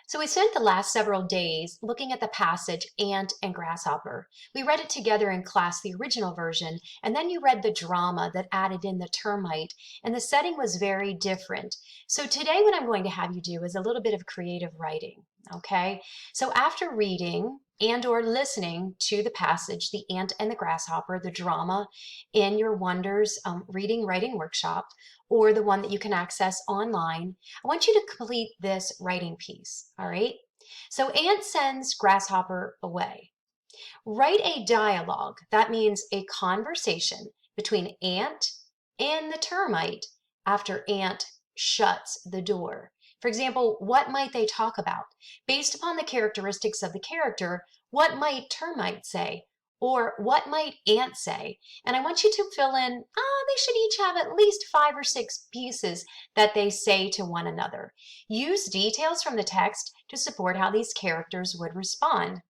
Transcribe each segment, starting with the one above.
So we spent the last several days looking at the passage Ant and Grasshopper. We read it together in class, the original version, and then you read the drama that added in the termite, and the setting was very different. So today what I'm going to have you do is a little bit of creative writing, okay? So after reading and or listening to the passage, The Ant and the Grasshopper, the drama in your Wonders reading writing workshop, or the one that you can access online, I want you to complete this writing piece, all right? So Ant sends Grasshopper away. Write a dialogue, that means a conversation between Ant and the termite after Ant shuts the door. For example, what might they talk about? Based upon the characteristics of the character, what might termite say? Or what might Ant say? And I want you to fill in, they should each have at least 5 or 6 pieces that they say to one another. Use details from the text to support how these characters would respond.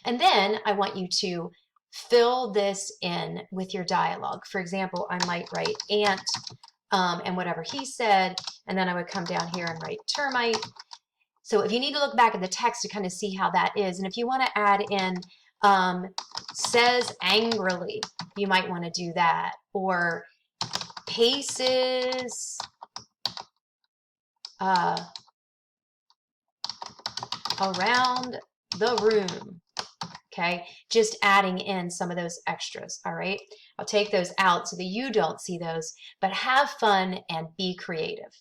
And then I want you to fill this in with your dialogue. For example, I might write Ant and whatever he said, and then I would come down here and write termite. So if you need to look back at the text to kind of see how that is, and if you want to add in says angrily, you might want to do that, or paces around the room. Okay, just adding in some of those extras, all right? I'll take those out so that you don't see those, but have fun and be creative.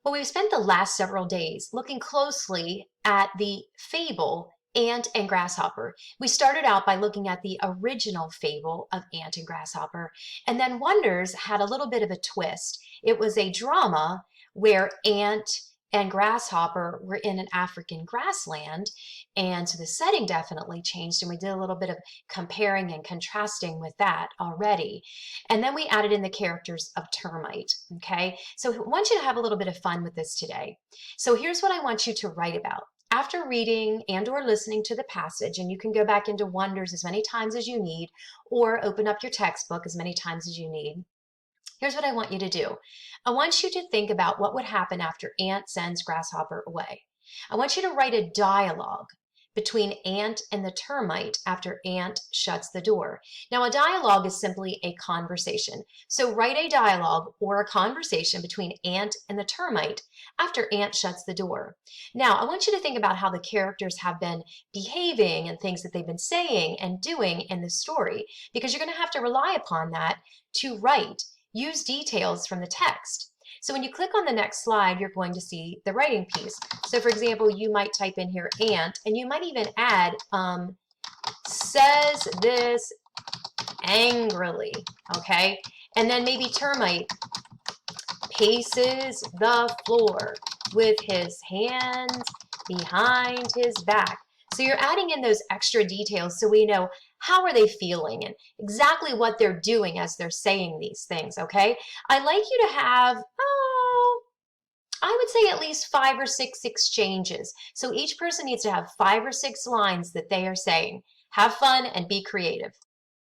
Well, we've spent the last several days looking closely at the fable Ant and Grasshopper. We started out by looking at the original fable of Ant and Grasshopper, and then Wonders had a little bit of a twist. It was a drama where Ant and Grasshopper were in an African grassland, and so the setting definitely changed, and we did a little bit of comparing and contrasting with that already. And then we added in the characters of termite, okay? So I want you to have a little bit of fun with this today. So here's what I want you to write about. After reading and or listening to the passage, and you can go back into Wonders as many times as you need, or open up your textbook as many times as you need, here's what I want you to do. I want you to think about what would happen after Ant sends Grasshopper away. I want you to write a dialogue between Ant and the termite after Ant shuts the door. Now, a dialogue is simply a conversation. So write a dialogue or a conversation between Ant and the termite after Ant shuts the door. Now, I want you to think about how the characters have been behaving and things that they've been saying and doing in the story, because you're going to have to rely upon that to write. Use details from the text. So when you click on the next slide, you're going to see the writing piece. So for example, you might type in here Ant, and you might even add says this angrily, okay? And then maybe termite paces the floor with his hands behind his back. So you're adding in those extra details so we know how are they feeling and exactly what they're doing as they're saying these things, okay? I'd like you to have, I would say at least 5 or 6 exchanges. So each person needs to have 5 or 6 lines that they are saying. Have fun and be creative.